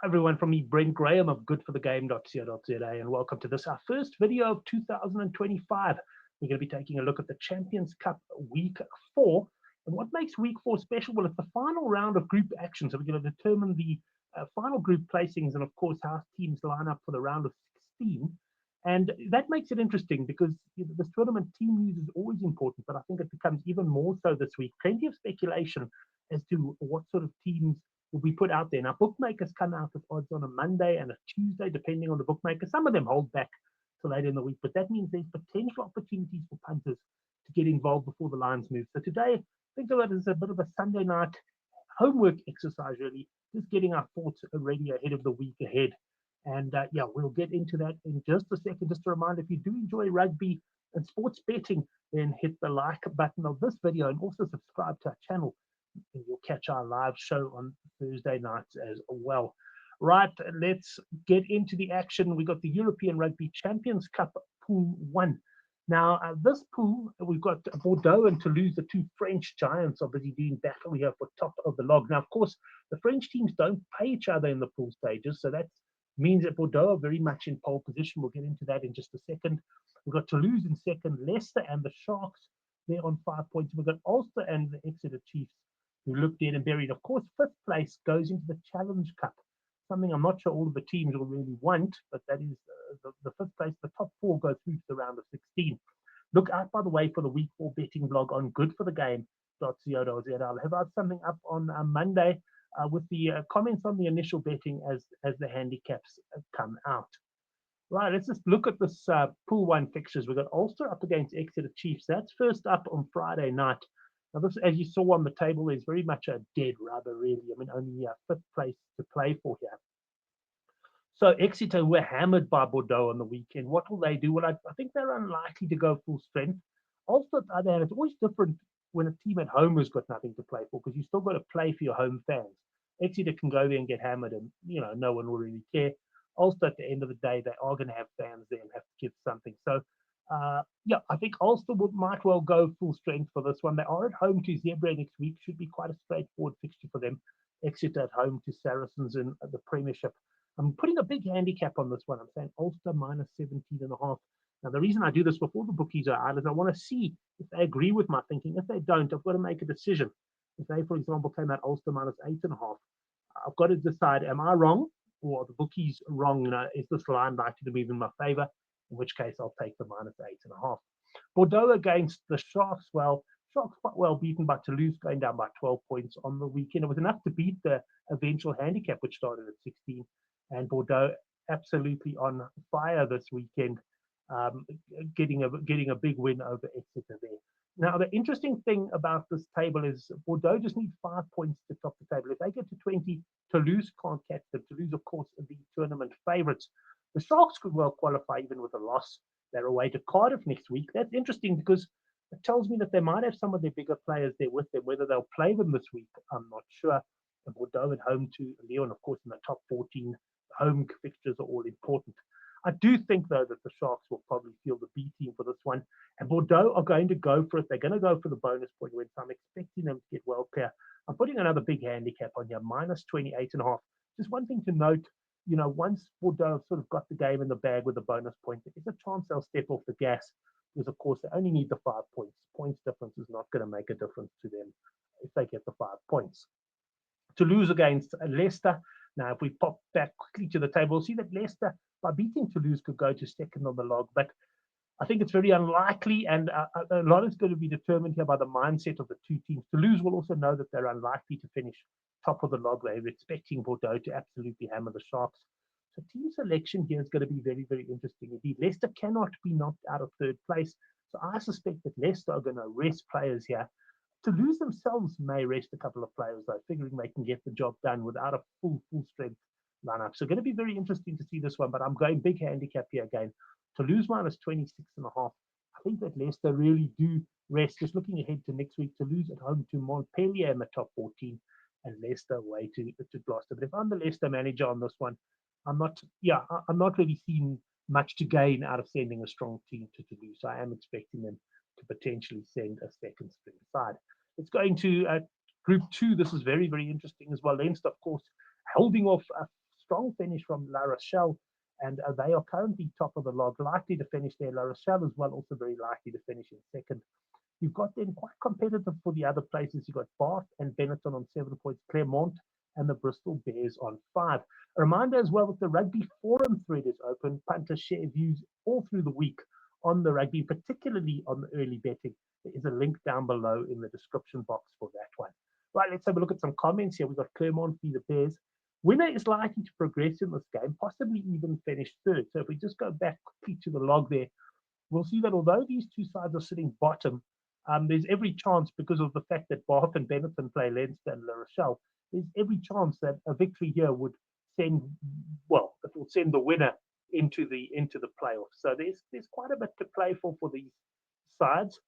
Everyone, from me, Brent Graham of Goodforthegame.co.za, and welcome to this, our first video of 2025. We're going to be taking a look at the Champions Cup Week 4. And what makes Week 4 special? Well, it's the final round of group action. So we're going to determine the final group placings and, of course, how teams line up for the round of 16. And that makes it interesting because this tournament team news is always important, but I think it becomes even more so this week. Plenty of speculation as to what sort of teams will be put out there. Now, bookmakers come out with odds on a Monday and a Tuesday, depending on the bookmaker. Some of them hold back till later in the week, but that means there's potential opportunities for punters to get involved before the lines move. So today, think of it as a bit of a Sunday night homework exercise, really, just getting our thoughts ready ahead of the week ahead. And yeah, we'll get into that in just a second. Just a reminder, if you do enjoy rugby and sports betting, then hit the like button of this video and also subscribe to our channel. And you'll catch our live show on Thursday nights as well. Right, let's get into the action. We got the European Rugby Champions Cup Pool 1. Now, this pool, we've got Bordeaux and Toulouse, the two French giants, are busy doing battle here for top of the log. Now, of course, the French teams don't play each other in the pool stages, so that means that Bordeaux are very much in pole position. We'll get into that in just a second. We've got Toulouse in second, Leicester and the Sharks, they're on 5 points. We've got Ulster and the Exeter Chiefs, who look dead and buried. Of course, fifth place goes into the Challenge Cup, something I'm not sure all of the teams will really want, but that is the fifth place. The top four go through to the round of 16. Look out, by the way, for the Week 4 betting blog on goodforthegame.co.za. I'll have out something up on Monday with the comments on the initial betting as the handicaps come out. Right, let's just look at this Pool 1 fixtures. We've got Ulster up against Exeter Chiefs. That's first up on Friday night. Now, this, as you saw on the table, is very much a dead rubber, really. I mean, only fifth place to play for here. So Exeter were hammered by Bordeaux on the weekend. What will they do? Well, I think they're unlikely to go full strength. Ulster, on the other hand, it's always different when a team at home has got nothing to play for, because you still got to play for your home fans. Exeter can go there and get hammered, and no one will really care. Ulster, at the end of the day, they are going to have fans there and have to give something. So yeah, I think Ulster might well go full strength for this one. They are at home to Zebra next week. Should be quite a straightforward fixture for them. Exeter at home to Saracens in the Premiership. I'm putting a big handicap on this one. I'm saying Ulster minus 17.5. Now, the reason I do this before the bookies are out is I want to see if they agree with my thinking. If they don't, I've got to make a decision. If they, for example, came out Ulster minus 8.5, I've got to decide, am I wrong or are the bookies wrong? Is this line likely to move in my favor? In which case, I'll take the minus 8.5. Bordeaux against the Sharks. Well, Sharks quite well beaten by Toulouse, going down by 12 points on the weekend. It was enough to beat the eventual handicap, which started at 16. And Bordeaux absolutely on fire this weekend, getting a big win over Exeter there. Now, the interesting thing about this table is Bordeaux just need 5 points to top the table. If they get to 20, Toulouse can't catch them. Toulouse, of course, are the tournament favourites. The Sharks could well qualify even with a loss. They're away to Cardiff next week. That's interesting because it tells me that they might have some of their bigger players there with them. Whether they'll play them this week, I'm not sure. And Bordeaux at home to Lyon, of course, in the top 14. Home fixtures are all important. I do think, though, that the Sharks will probably feel the B team for this one. And Bordeaux are going to go for it. They're going to go for the bonus point win. So I'm expecting them to get well clear. I'm putting another big handicap on here, minus 28.5. Just one thing to note, once Bordeaux sort of got the game in the bag with the bonus point, there's a chance they'll step off the gas because, of course, they only need the 5 points. Points difference is not going to make a difference to them if they get the 5 points. Toulouse against Leicester. Now, if we pop back quickly to the table, we'll see that Leicester, by beating Toulouse, could go to second on the log. But I think it's very unlikely, and a lot is going to be determined here by the mindset of the two teams. Toulouse will also know that they're unlikely to finish top of the log. They're expecting Bordeaux to absolutely hammer the Sharks. So team selection here is going to be very, very interesting indeed. Leicester cannot be knocked out of third place. So I suspect that Leicester are going to rest players here. Toulouse themselves may rest a couple of players, though, figuring they can get the job done without a full strength lineup. So going to be very interesting to see this one, but I'm going big handicap here again. Toulouse minus 26.5. I think that Leicester really do rest. Just looking ahead to next week, Toulouse at home to Montpellier in the top 14 and Leicester away to Gloucester. But if I'm the Leicester manager on this one, I'm not really seeing much to gain out of sending a strong team to Toulouse. So I am expecting them to potentially send a second string side. Let's go into Group 2. This is very, very interesting as well. Leinster, of course, holding off strong finish from La Rochelle, and they are currently top of the log, likely to finish there. La Rochelle as well, also very likely to finish in second. You've got then quite competitive for the other places. You've got Bath and Benetton on 7 points, Clermont and the Bristol Bears on 5. A reminder as well that the Rugby Forum thread is open. Punters share views all through the week on the rugby, particularly on the early betting. There is a link down below in the description box for that one. Right, let's have a look at some comments here. We've got Clermont v. the Bears. Winner is likely to progress in this game, possibly even finish third. So if we just go back quickly to the log there, we'll see that although these two sides are sitting bottom, there's every chance, because of the fact that Bath and Benetton play Leinster and La Rochelle, there's every chance that a victory here would send, well, it will send the winner into the playoffs. So there's quite a bit to play for these sides.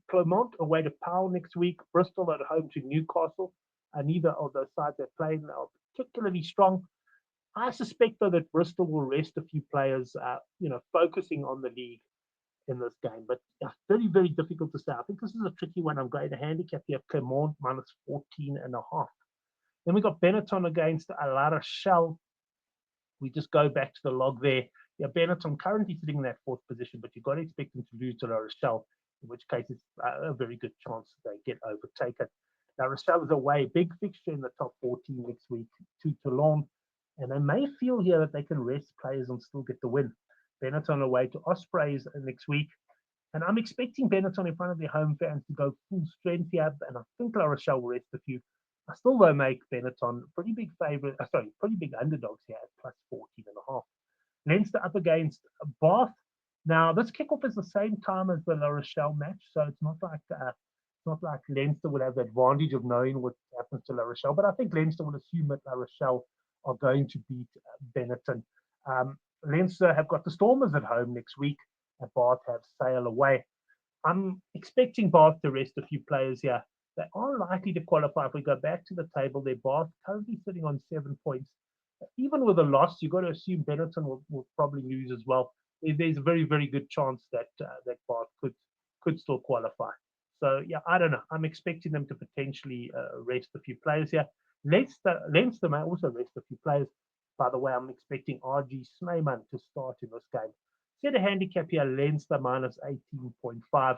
Clermont away to Powell next week, Bristol at home to Newcastle. Neither of those sides are playing are particularly strong. I suspect, though, that Bristol will rest a few players, focusing on the league in this game. But very, very difficult to say. I think this is a tricky one. I'm going to handicap here Clermont minus 14.5. Then we got Benetton against La Rochelle. We just go back to the log there. Yeah, Benetton currently sitting in that fourth position, but you've got to expect them to lose to La Rochelle, in which case it's a very good chance that they get overtaken. La Rochelle is away, big fixture in the top 14 next week to Toulon, and they may feel here that they can rest players and still get the win. Benetton away to Ospreys next week, and I'm expecting Benetton in front of their home fans to go full strength here, and I think La Rochelle will rest a few. I still will make Benetton pretty big favorite, pretty big underdogs here at plus 14.5. Leinster up against Bath. Now this kickoff is the same time as the La Rochelle match, so it's not like Leinster will have the advantage of knowing what happens to La Rochelle, but I think Leinster will assume that La Rochelle are going to beat Benetton. Leinster have got the Stormers at home next week, and Bath have Sale away. I'm expecting Bath to rest a few players here. They are likely to qualify. If we go back to the table, they're Bath currently sitting on 7 points. Even with a loss, you've got to assume Benetton will probably lose as well. There's a very, very good chance that Bath could still qualify. So yeah, I don't know. I'm expecting them to potentially rest a few players here. Leinster may also rest a few players. By the way, I'm expecting RG Snyman to start in this game. Set a handicap here, Leinster minus 18.5.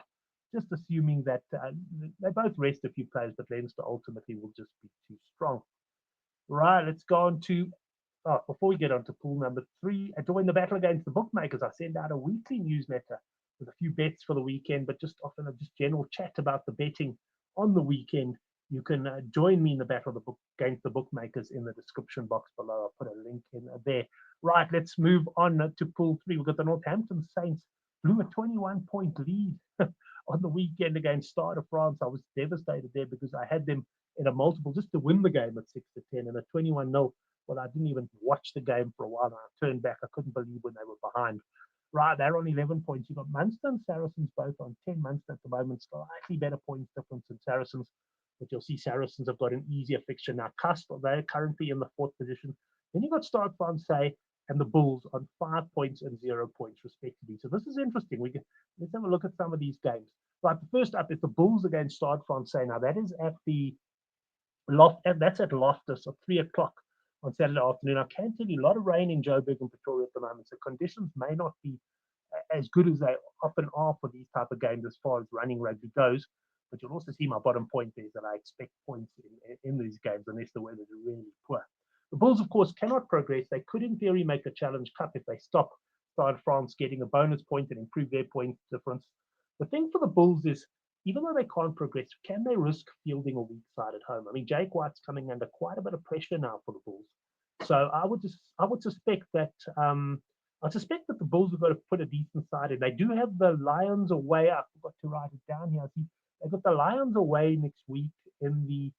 Just assuming that they both rest a few players, but Leinster ultimately will just be too strong. Right, let's go on to, before we get on to pool number 3, join the battle against the bookmakers. I send out a weekly newsletter with a few bets for the weekend, but just often a general chat about the betting on the weekend. You can join me in the battle against the bookmakers in the description box below. I'll put a link in there. Right, let's move on to pool 3. We've got the Northampton Saints blew a 21-point lead on the weekend against Stade de France. I was devastated there because I had them in a multiple just to win the game at 6-10, and a 21-0. Well, I didn't even watch the game for a while, and I turned back. I couldn't believe when they were behind. Right, they're on 11 points. You've got Munster and Saracens both on 10. Munster at the moment, slightly better points difference than Saracens, but you'll see Saracens have got an easier fixture now. Castle, they're currently in the 4th position. Then you've got Stade Francais and the Bulls on 5 points and 0 points, respectively. So this is interesting. Let's have a look at some of these games. Right, the first up is the Bulls against Stade Francais. Now, that is at the that's at Loftus at 3 o'clock on Saturday afternoon. I can tell you a lot of rain in Joburg and Pretoria at the moment, so conditions may not be as good as they often are for these type of games as far as running rugby goes. But you'll also see my bottom point there is that I expect points in these games unless the weather is really poor. The Bulls, of course, cannot progress. They could, in theory, make a Challenge Cup if they stop Stade France getting a bonus point and improve their point difference. The thing for the Bulls is, even though they can't progress, can they risk fielding a weak side at home? I mean, Jake White's coming under quite a bit of pressure now for the Bulls. So I would suspect that the Bulls have got to put a decent side in. They do have the Lions away. I forgot to write it down here. They've got the Lions away next week in the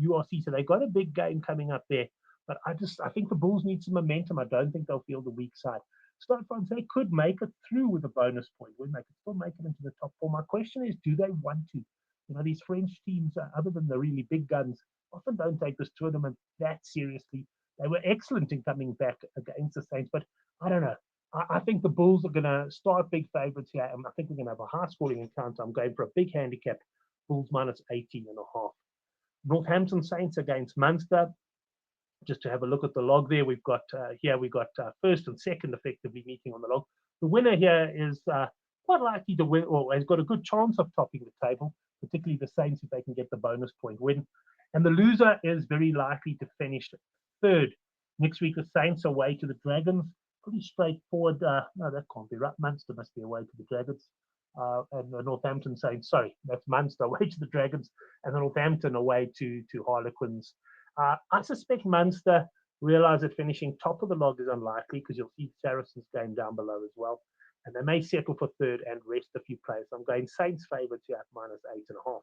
URC, so they've got a big game coming up there. But I think the Bulls need some momentum. I don't think they'll field the weak side. Stade Francais could make it through with a bonus point. They could still make it into the top 4. My question is, do they want to? These French teams, other than the really big guns, often don't take this tournament that seriously. They were excellent in coming back against the Saints, but I don't know. I think the Bulls are going to start big favorites here, and I think we're going to have a high-scoring encounter. I'm going for a big handicap, Bulls minus 18.5. Northampton Saints against Munster. just to have a look at the log there, we've got first and second effectively meeting on the log. The winner here is quite likely to win, or has got a good chance of topping the table, particularly the Saints if they can get the bonus point win. And the loser is very likely to finish third. Next week, the Saints away to the Dragons. Pretty straightforward. No, that can't be right. Munster must be away to the Dragons. And the Northampton Saints, sorry, that's Munster away to the Dragons, and the Northampton away to Harlequins. I suspect Munster realize that finishing top of the log is unlikely because you'll see Saracens game down below as well. And they may settle for third and rest a few players. I'm going Saints favourites here at -8.5.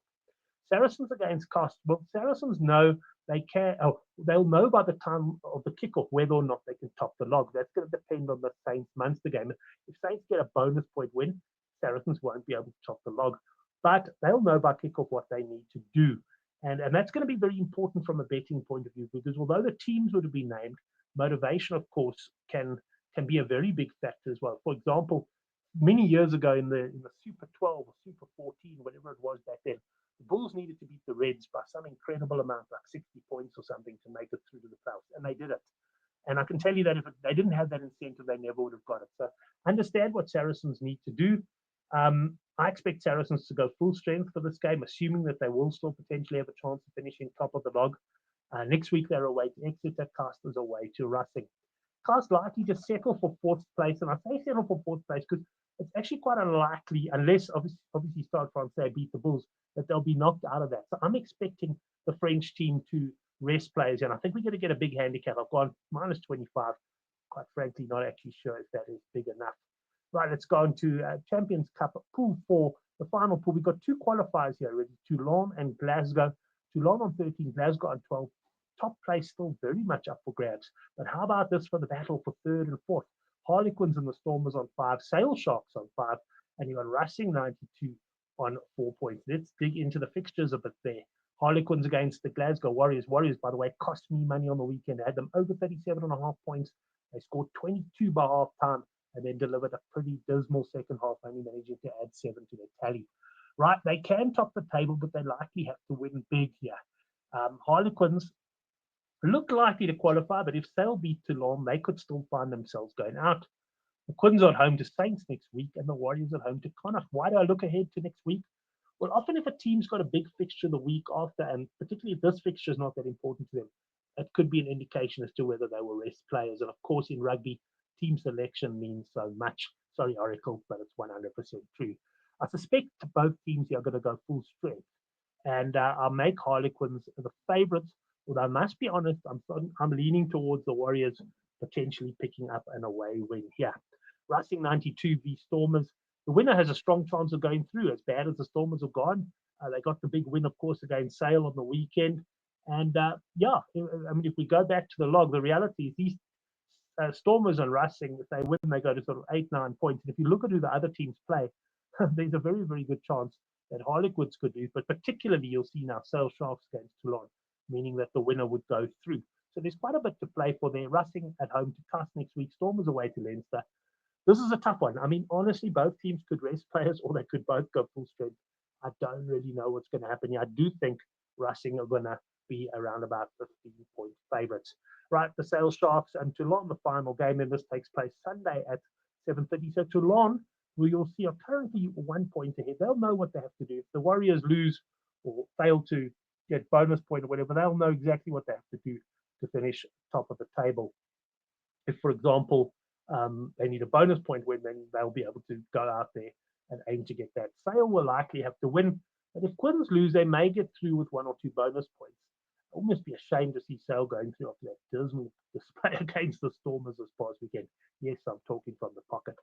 Saracens against Cost. Well, Saracens know they can. Oh, they'll know by the time of the kickoff whether or not they can top the log. That's going to depend on the Saints Munster game. If Saints get a bonus point win, Saracens won't be able to top the log, but they'll know by kickoff what they need to do, and that's going to be very important from a betting point of view, because although the teams would have been named, motivation, of course, can be a very big factor as well. For example, many years ago in the Super 12 or Super 14, whatever it was back then, the Bulls needed to beat the Reds by some incredible amount, like 60 points or something, to make it through to the playoffs, and they did it. And I can tell you that if they didn't have that incentive, they never would have got it. So understand what Saracens need to do. I expect Saracens to go full strength for this game, assuming that they will still potentially have a chance of finishing top of the log. Next week, they're away to Exeter, Casters away to Racing. Cast likely to settle for fourth place, and I say settle for fourth place because it's actually quite unlikely, unless obviously Stade Francais beat the Bulls, that they'll be knocked out of that. So I'm expecting the French team to rest players, and I think we're going to get a big handicap. I've gone -25. Quite frankly, not actually sure if that is big enough. Right, let's go on to Champions Cup Pool 4, the final pool. We've got two qualifiers here already, Toulon and Glasgow. Toulon on 13, Glasgow on 12. Top place still very much up for grabs. But how about this for the battle for third and fourth? Harlequins and the Stormers on 5, Sail Sharks on 5, and you got Racing 92 on 4 points. Let's dig into the fixtures a bit there. Harlequins against the Glasgow Warriors. Warriors, by the way, cost me money on the weekend. I had them over 37.5 points. They scored 22 by half time, and then delivered a pretty dismal second half, only managing to add 7 to their tally. Right, they can top the table, but they likely have to win big here. Harlequins look likely to qualify, but if Sale beat Toulon, they could still find themselves going out. The Quins are at home to Saints next week, and the Warriors at home to Connacht. Why do I look ahead to next week? Well, often if a team's got a big fixture the week after, and particularly if this fixture is not that important to them, it could be an indication as to whether they will rest players. And of course, in rugby, team selection means so much. Sorry, Oracle, but it's 100% true. I suspect both teams here are going to go full strength. And I'll make Harlequins the favourites, although I must be honest, I'm leaning towards the Warriors potentially picking up an away win here. Racing 92 v Stormers. The winner has a strong chance of going through, as bad as the Stormers have gone. They got the big win, of course, against Sale on the weekend. And yeah, I mean, if we go back to the log, the reality is these Stormers and Racing, if they win, they go to sort of 8-9 points. And if you look at who the other teams play, there's a very, very good chance that Harlequins could lose. But particularly, you'll see now Sail Sharks against Toulon, meaning that the winner would go through. So there's quite a bit to play for there. Racing at home to Cast next week, Stormers away to Leinster. This is a tough one. I mean, honestly, both teams could rest players or they could both go full strength. I don't really know what's going to happen here. I do think Racing are going to be around about 15-point favourites. Right, the Sail Sharks and Toulon, the final game, and this takes place Sunday at 7:30. So Toulon, who you'll see are currently 1 point ahead, they'll know what they have to do. If the Warriors lose or fail to get bonus point or whatever, they'll know exactly what they have to do to finish top of the table. If, for example, they need a bonus point win, then they'll be able to go out there and aim to get that. Sale will likely have to win, but if Quins lose, they may get through with 1 or 2 bonus points. I'd almost be ashamed to see Sale going through after that dismal display against the Stormers this past weekend. Yes, I'm talking from the pocket.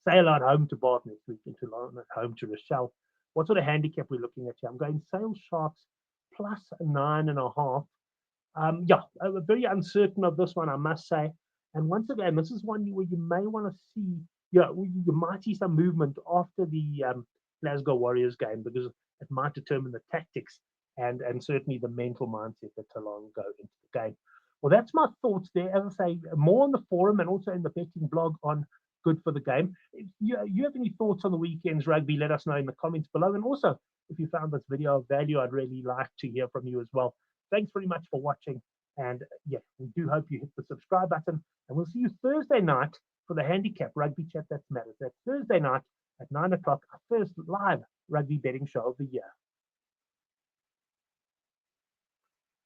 Sale at home to Bath next week, and Toulon at home to Rochelle. What sort of handicap we're looking at here? I'm going Sale Sharks plus 9.5. Yeah, I'm very uncertain of this one, I must say. And once again, this is one where you may want to see, you might see some movement after the Glasgow Warriors game, because it might determine the tactics and certainly the mental mindset that Toulon go into the game. Well, that's my thoughts there. As I say, more on the forum and also in the betting blog on Good for the Game. If you have any thoughts on the weekend's rugby, let us know in the comments below. And also, if you found this video of value, I'd really like to hear from you as well. Thanks very much for watching. And yeah, we do hope you hit the subscribe button. And we'll see you Thursday night for the handicap rugby chat that matters. That's Thursday night at 9 o'clock, our first live rugby betting show of the year.